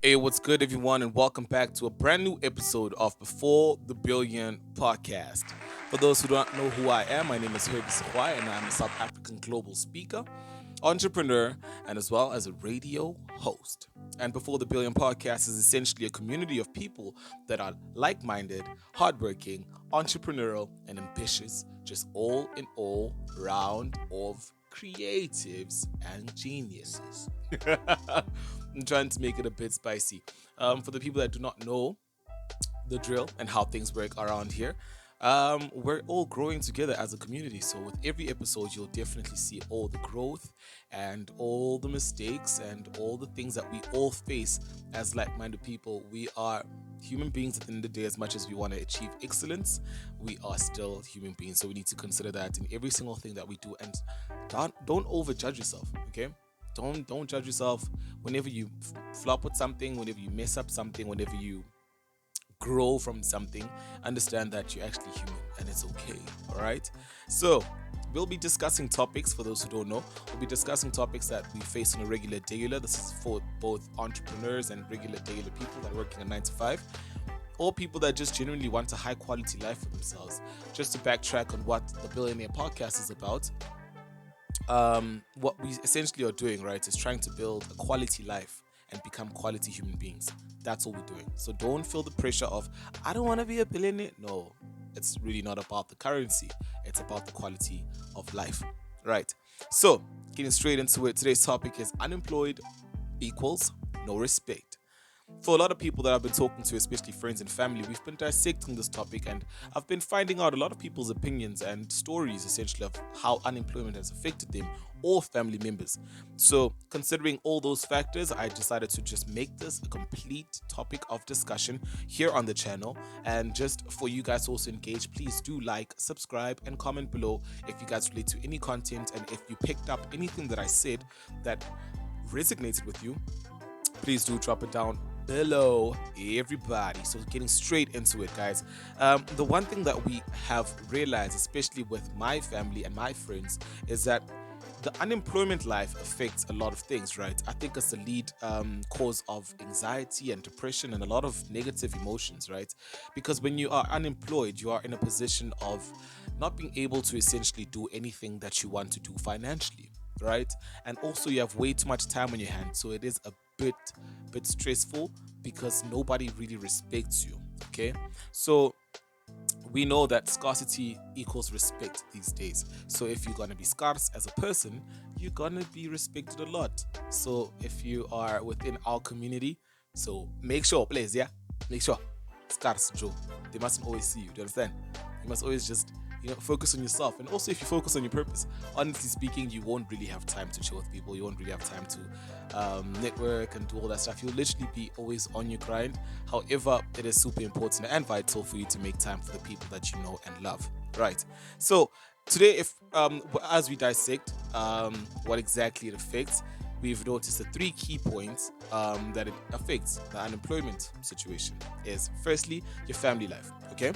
Hey, what's good, everyone, and welcome back to a brand new episode of Before the Billion podcast. For those who don't know who I am, my name is Herbie Sahwai, and I'm a South African global speaker, entrepreneur, and as well as a radio host. And Before the Billion podcast is essentially a community of people that are like minded, hardworking, entrepreneurial, and ambitious, just all in all round of creatives and geniuses. I'm trying to make it a bit spicy. For the people that do not know the drill and how things work around here, we're all growing together as a community. So with every episode, you'll definitely see all the growth and all the mistakes and all the things that we all face as like-minded people. We are human beings at the end of the day. As much as we want to achieve excellence, we are still human beings. So we need to consider that in every single thing that we do, and don't overjudge yourself. Okay, don't judge yourself whenever you flop with something, whenever you mess up something, whenever you grow from something. Understand that you're actually human and it's okay. All right, so we'll be discussing topics. For those who don't know, we'll be discussing topics that we face on a regular daily. This is for both entrepreneurs and regular daily people that are working a 9 to 5, or people that just genuinely want a high quality life for themselves. Just to backtrack on what the Billionaire podcast is about, what we essentially are doing, right, is trying to build a quality life and become quality human beings. That's all we're doing. So don't feel the pressure of, I don't want to be a billionaire. No, it's really not about the currency, it's about the quality of life, right? So, getting straight into it, today's topic is unemployed equals no respect. For a lot of people that I've been talking to, especially friends and family, we've been dissecting this topic, and I've been finding out a lot of people's opinions and stories essentially of how unemployment has affected them or family members. So, considering all those factors, I decided to just make this a complete topic of discussion here on the channel. And just for you guys to also engage, please do like, subscribe, and comment below if you guys relate to any content, and if you picked up anything that I said that resonated with you, please do drop it down below, everybody. So getting straight into it, guys. The one thing that we have realized, especially with my family and my friends, is that the unemployment life affects a lot of things, right? I think it's the lead cause of anxiety and depression and a lot of negative emotions, right? Because when you are unemployed, you are in a position of not being able to essentially do anything that you want to do financially, right? And also you have way too much time on your hands, so it is a bit stressful because nobody really respects you. Okay, so we know that scarcity equals respect these days. So if you're gonna be scarce as a person, you're gonna be respected a lot. So if you are within our community, so make sure, please, yeah, make sure scarce Joe. They mustn't always see you. Do you understand? You must always just focus on yourself. And also, if you focus on your purpose, honestly speaking, you won't really have time to chill with people. You won't really have time to network and do all that stuff. You'll literally be always on your grind. However, it is super important and vital for you to make time for the people that you know and love, right? So today, if as we dissect what exactly it affects, we've noticed the three key points that it affects the unemployment situation is, firstly, your family life. Okay,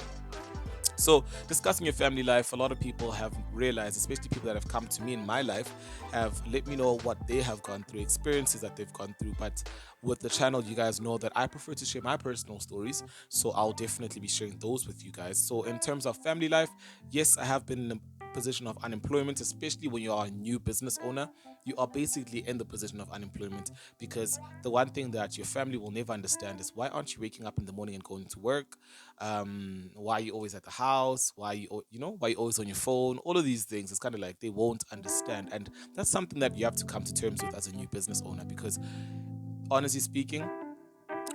so, discussing your family life, a lot of people have realized, especially people that have come to me in my life, have let me know what they have gone through, experiences that they've gone through. But with the channel, you guys know that I prefer to share my personal stories, so I'll definitely be sharing those with you guys. So, in terms of family life, yes, I have been in a position of unemployment, especially when you are a new business owner. You are basically in the position of unemployment because the one thing that your family will never understand is, why aren't you waking up in the morning and going to work? Why are you always at the house? Why are why are you always on your phone? All of these things, it's kind of like they won't understand, and that's something that you have to come to terms with as a new business owner, because honestly speaking,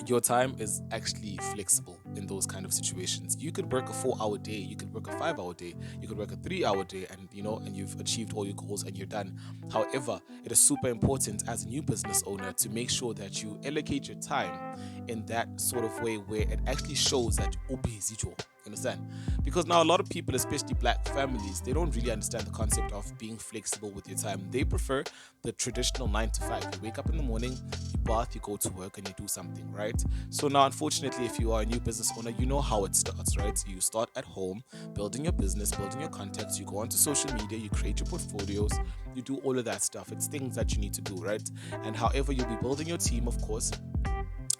your time is actually flexible in those kind of situations. You could work a 4-hour day, you could work a 5-hour day, you could work a 3-hour day, and and you've achieved all your goals and you're done. However, it is super important as a new business owner to make sure that you allocate your time in that sort of way where it actually shows that you're busy. You understand? Because now a lot of people, especially black families, they don't really understand the concept of being flexible with your time. They prefer the traditional 9 to 5. You wake up in the morning, you bath, you go to work, and you do something, right? So now, unfortunately, if you are a new business owner, you know how it starts, right? You start at home, building your business, building your contacts, you go onto social media, you create your portfolios, you do all of that stuff. It's things that you need to do, right? And however, you'll be building your team, of course,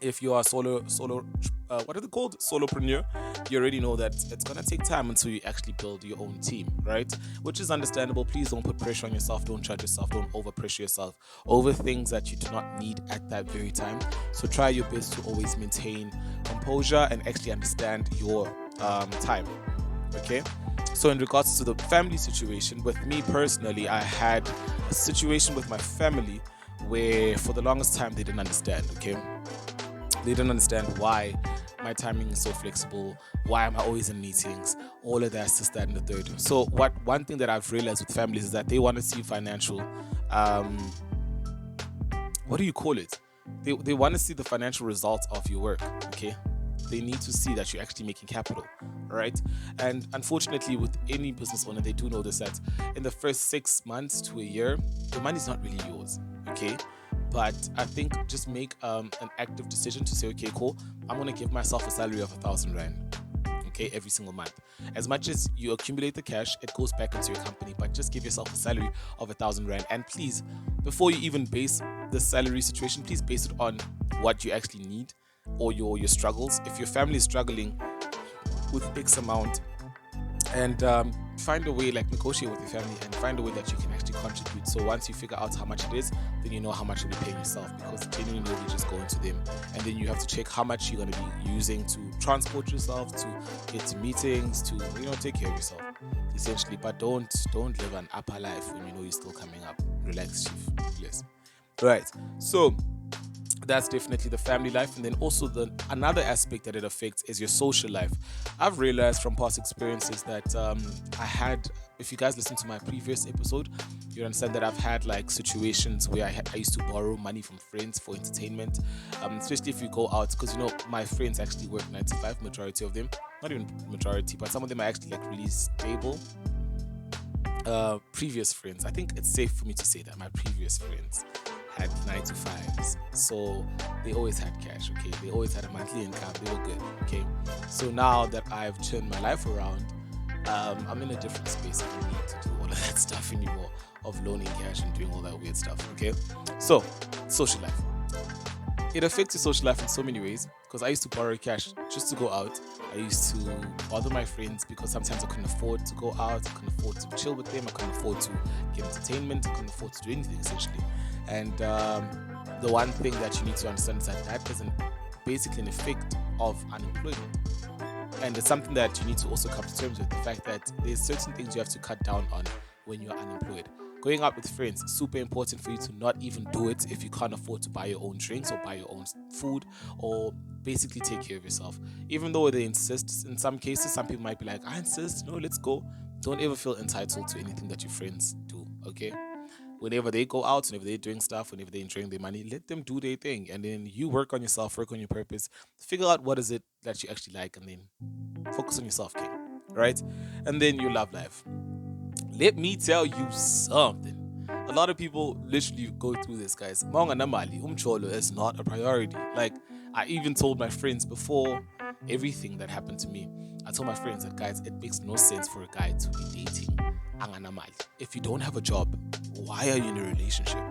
If you are solo what are they called, solopreneur, you already know that it's gonna take time until you actually build your own team, right? Which is understandable. Please don't put pressure on yourself, don't judge yourself, don't over pressure yourself over things that you do not need at that very time. So try your best to always maintain composure and actually understand your time. Okay, so in regards to the family situation, with me personally, I had a situation with my family where for the longest time they didn't understand. Okay, they don't understand why my timing is so flexible, why am I always in meetings, all of that, this, that, and the third. So one thing that I've realized with families is that they want to see financial, what do you call it? They want to see the financial results of your work, okay? They need to see that you're actually making capital, right? And unfortunately, with any business owner, they do know this, that in the first 6 months to a year, the money's not really yours, okay? But I think just make an active decision to say, okay, cool, I'm going to give myself a salary of 1,000 Rand, okay, every single month. As much as you accumulate the cash, it goes back into your company, but just give yourself a salary of 1,000 Rand. And please, before you even base the salary situation, please base it on what you actually need or your struggles. If your family is struggling with X amount, and find a way, like negotiate with your family and find a way that you can actually contribute. So once you figure out how much it is, then you know how much you'll be paying yourself, because genuinely you'll be just going to them, and then you have to check how much you're going to be using to transport yourself, to get to meetings, to take care of yourself essentially. But don't live an upper life when you know you're still coming up. Relax, chief. Yes. Right. So that's definitely the family life. And then also another aspect that it affects is your social life. I've realized from past experiences that I had, if you guys listen to my previous episode, you understand that I've had like situations where I used to borrow money from friends for entertainment, especially if you go out, because my friends actually work 9 to 5, majority of them, not even majority, but some of them are actually like really stable. Previous friends, I think it's safe for me to say that my previous friends had 9 to 5s, so they always had cash, okay? They always had a monthly income, they were good, okay? So now that I've turned my life around, I'm in a different space. I don't need to do all of that stuff anymore, of loaning cash and doing all that weird stuff, okay? So, social life. It affects your social life in so many ways, because I used to borrow cash just to go out. I used to bother my friends because sometimes I couldn't afford to go out, I couldn't afford to chill with them, I couldn't afford to get entertainment, I couldn't afford to do anything essentially. And the one thing that you need to understand is that is basically an effect of unemployment. And it's something that you need to also come to terms with, the fact that there's certain things you have to cut down on when you're unemployed. Going out with friends, super important for you to not even do it if you can't afford to buy your own drinks or buy your own food, or basically take care of yourself. Even though they insist, in some cases, some people might be like, I insist, no, let's go. Don't ever feel entitled to anything that your friends do, okay? Whenever they go out, whenever they're doing stuff, whenever they're enjoying their money, let them do their thing. And then you work on yourself, work on your purpose, figure out what is it that you actually like, and then focus on yourself, king, right? And then you love life. Let me tell you something. A lot of people literally go through this, guys. Maunga namali, umcholo is not a priority. Like, I even told my friends before everything that happened to me, I told my friends that, guys, it makes no sense for a guy to be dating anganamali. If you don't have a job, why are you in a relationship?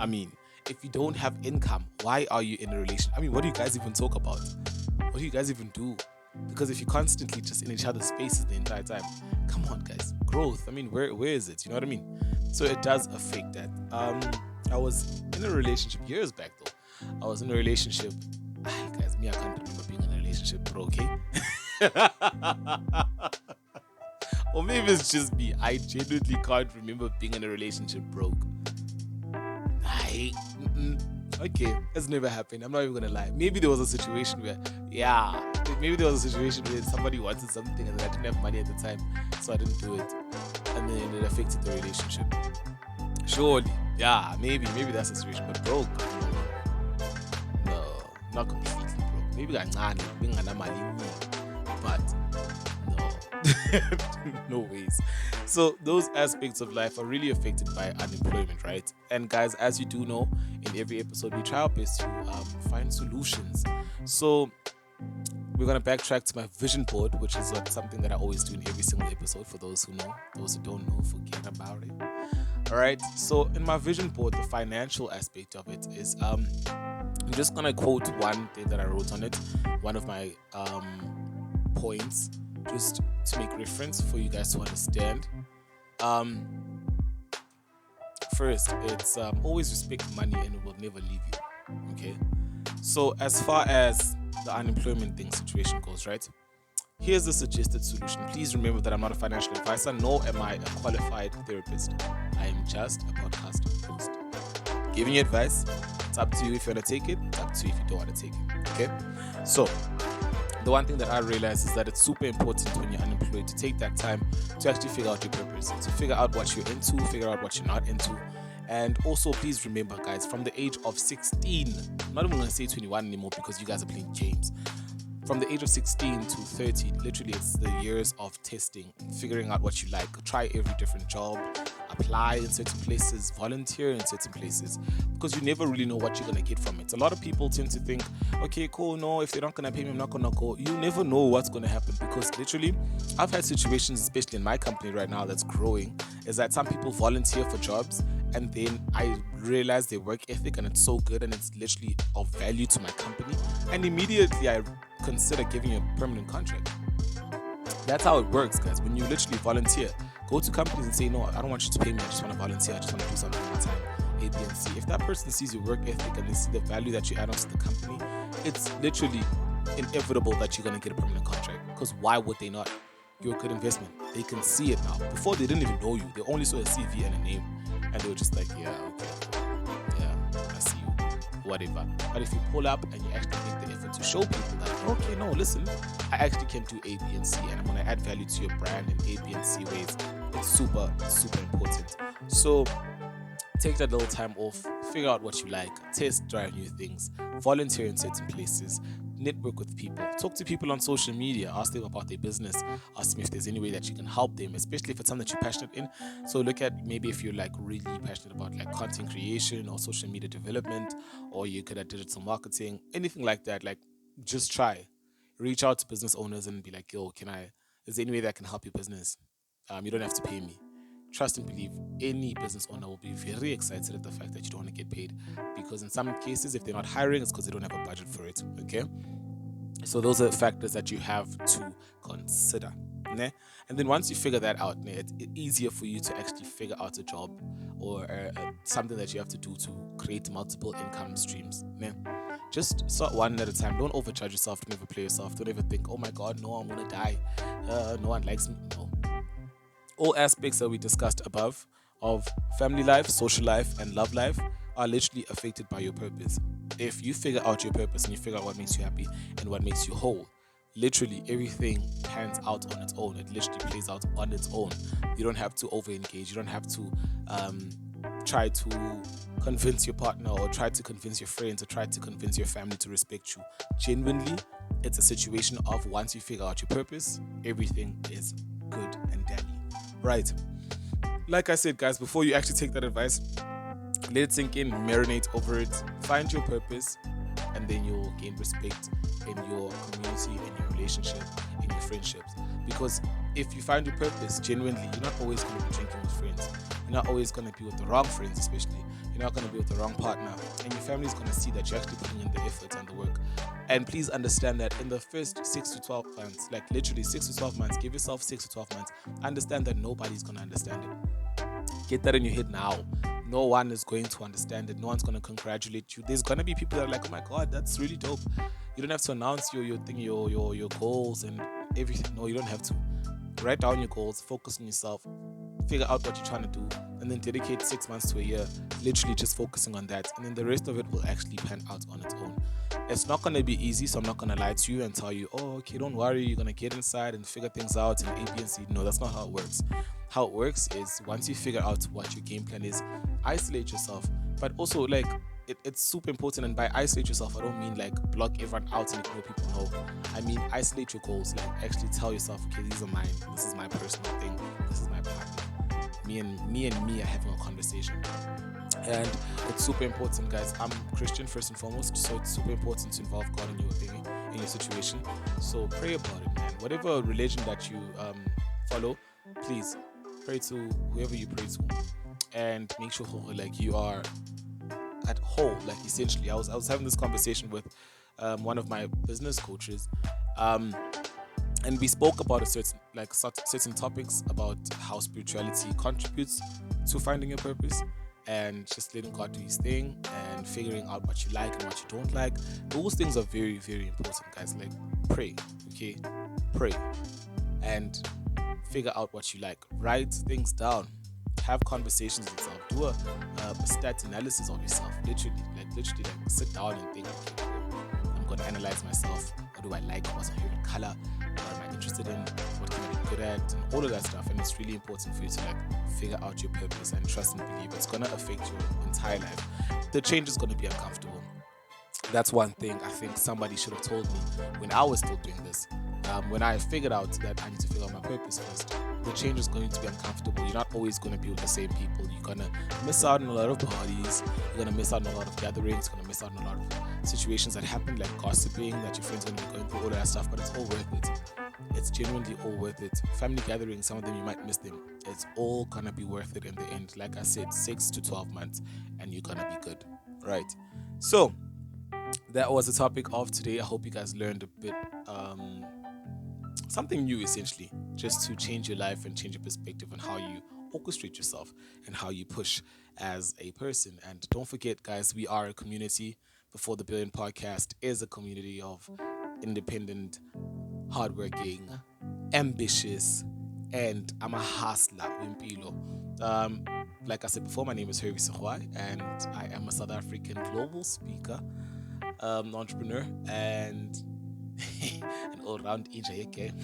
I mean, if you don't have income, why are you in a relationship? I mean, what do you guys even talk about? What do you guys even do? Because if you're constantly just in each other's spaces the entire time, come on, guys, growth. I mean, where is it? You know what I mean? So it does affect that. I was in a relationship years back, though. I was in a relationship. Guys, I can't remember being in a relationship, bro, okay? Or maybe it's just me. I genuinely can't remember being in a relationship broke. Okay, it's never happened. I'm not even gonna lie. Maybe there was a situation where, somebody wanted something and I didn't have money at the time, so I didn't do it, and then it affected the relationship. Surely, maybe that's the situation. But broke, no, not completely broke. Maybe but no ways. So those aspects of life are really affected by unemployment, right? And guys, as you do know, in every episode we try our best to find solutions. So we're going to backtrack to my vision board, which is something that I always do in every single episode. For those who know, those who don't know, forget about it. All right, so in my vision board, the financial aspect of it is I'm just gonna quote one thing that I wrote on it, one of my points, just to make reference for you guys to understand. First, it's always respect money and it will never leave you. Okay, so as far as the unemployment thing situation goes, right? Here's the suggested solution. Please remember that I'm not a financial advisor, nor am I a qualified therapist. I am just a podcast host. Giving you advice. It's up to you if you want to take it. It's up to you if you don't want to take it. Okay? So, the one thing that I realize is that it's super important when you're unemployed to take that time to actually figure out your purpose, to figure out what you're into, figure out what you're not into. And also, please remember, guys, from the age of 16, I'm not even going to say 21 anymore because you guys are playing games. From the age of 16 to 30, literally it's the years of testing, figuring out what you like, try every different job, apply in certain places, volunteer in certain places, because you never really know what you're going to get from it. A lot of people tend to think, okay, cool, no, if they're not going to pay me, I'm not going to go. You never know what's going to happen, because literally I've had situations, especially in my company right now that's growing, is that some people volunteer for jobs and then I realize their work ethic and it's so good and it's literally of value to my company, and immediately I consider giving you a permanent contract. That's how it works, guys. When you literally volunteer, go to companies and say, no, I don't want you to pay me, I just want to volunteer, I just want to do something one time, A, B, and C. If that person sees your work ethic and they see the value that you add onto the company, it's literally inevitable that you're going to get a permanent contract, because why would they not? You're a good investment. They can see it now. Before, they didn't even know you. They only saw a CV and a name, and they were just like, yeah, okay, yeah, I see you, whatever. But if you pull up and you actually make the effort to show people that, okay, no, listen, I actually can do A, B, and C, and I'm going to add value to your brand in A, B, and C ways, it's super, super important. So take that little time off, figure out what you like, test, try new things, volunteer in certain places, network with people, talk to people on social media, ask them about their business, ask them if there's any way that you can help them, especially if it's something that you're passionate in. So look at maybe if you're like really passionate about like content creation or social media development, or you're good at digital marketing, anything like that, like just try. Reach out to business owners and be like, yo, is there any way that I can help your business? You don't have to pay me. Trust and believe, any business owner will be very excited at the fact that you don't want to get paid, because in some cases, if they're not hiring, it's because they don't have a budget for it. Okay, so those are factors that you have to consider. Ne? And then once you figure that out, it's easier for you to actually figure out a job or something that you have to do to create multiple income streams. Ne? Just start one at a time. Don't overcharge yourself. Don't overplay yourself. Don't ever think, oh my God, no, I'm gonna die. No one likes me. No. All aspects that we discussed above of family life, social life, and love life are literally affected by your purpose. If you figure out your purpose and you figure out what makes you happy and what makes you whole, literally everything pans out on its own. It literally plays out on its own. You don't have to over-engage. You don't have to try to convince your partner or try to convince your friends or try to convince your family to respect you. Genuinely, it's a situation of once you figure out your purpose, everything is good and dandy. Right. Like I said, guys, before you actually take that advice, let it sink in, marinate over it, find your purpose, and then you'll gain respect in your community, in your relationship, in your friendships. Because if you find your purpose genuinely, you're not always going to be drinking with friends. You're not always going to be with the wrong friends, especially. You're not going to be with the wrong partner. And your family is going to see that you're actually putting in the effort and the work. And please understand that in the first 6 to 12 months, like literally 6 to 12 months, give yourself 6 to 12 months. Understand that nobody's going to understand it. Get that in your head now. No one is going to understand it. No one's going to congratulate you. There's going to be people that are like, oh my God, that's really dope. You don't have to announce your thing, your goals and everything. No, you don't have to. Write down your goals, focus on yourself, figure out what you're trying to do, and then dedicate 6 months to a year literally just focusing on that, and then the rest of it will actually pan out on its own. It's not going to be easy, so I'm not going to lie to you and tell you, oh, okay, don't worry, you're going to get inside and figure things out and A, B, and C. No, that's not how it works. How it works is once you figure out what your game plan is, isolate yourself, but also like it's super important. And by isolate yourself, I don't mean like block everyone out and ignore people. No, I mean isolate your goals. Like actually tell yourself, okay, these are mine. This is my personal thing. This is my partner. Me and me are having a conversation. And it's super important, guys. I'm Christian first and foremost, so it's super important to involve God in your thing, in your situation. So pray about it, man. Whatever religion that you follow, please pray to whoever you pray to, and make sure like you are at whole. Like essentially, I was having this conversation with one of my business coaches, and we spoke about a certain topics about how spirituality contributes to finding your purpose and just letting God do his thing and figuring out what you like and what you don't like. Those things are very, very important, guys. Like pray, okay? Pray and figure out what you like. Write things down. Have conversations with yourself. Do a stat analysis of yourself. Literally, like sit down and think, okay, cool. I'm gonna analyze myself. What do I like? What's my favorite color? What am I interested in? What can I be good at? And all of that stuff. And it's really important for you to like figure out your purpose and trust and believe it's gonna affect your entire life. The change is gonna be uncomfortable. That's one thing I think somebody should have told me when I was still doing this. When I figured out that I need to figure out my purpose first, the change is going to be uncomfortable. You're not always going to be with the same people. You're going to miss out on a lot of parties. You're going to miss out on a lot of gatherings. You're going to miss out on a lot of situations that happen, like gossiping, that your friends are going to be going through, all that stuff, but it's all worth it. It's genuinely all worth it. Family gatherings, some of them you might miss them. It's all going to be worth it in the end. Like I said, 6 to 12 months and you're going to be good, right? So that was the topic of today. I hope you guys learned a bit, something new essentially, just to change your life and change your perspective on how you orchestrate yourself and how you push as a person. And don't forget, guys, we are a community. Before the Billion Podcast is a community of independent, hardworking, ambitious, and I'm a hustler, Wimpilo. Like I said before, my name is Hervey Sahwai, and I am a South African global speaker, entrepreneur, and an all-round EJ game.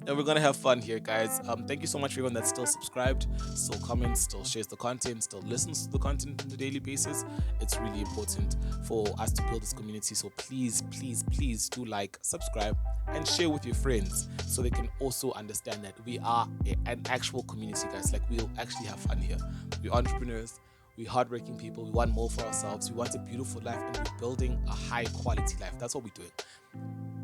And we're gonna have fun here, guys. Thank you so much for everyone that's still subscribed, still comments, still shares the content, still listens to the content on a daily basis. It's really important for us to build this community. So please, please, please do like, subscribe, and share with your friends so they can also understand that we are an actual community, guys. Like, we'll actually have fun here. We're entrepreneurs. We're hardworking people. We want more for ourselves. We want a beautiful life, and we're building a high quality life. That's what we're doing.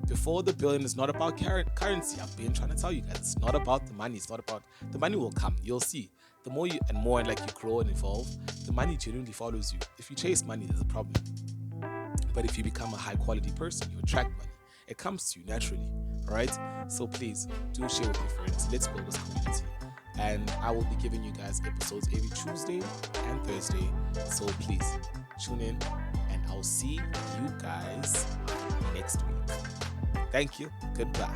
Before the billion is not about currency. I've been trying to tell you guys, it's not about the money. It's not about the money will come. You'll see. The more you and more, and like you grow and evolve, the money genuinely follows you. If you chase money, there's a problem. But if you become a high quality person, you attract money. It comes to you naturally. All right. So please do share with your friends. Let's build this community. And I will be giving you guys episodes every Tuesday and Thursday. So please tune in, and I'll see you guys next week. Thank you. Goodbye.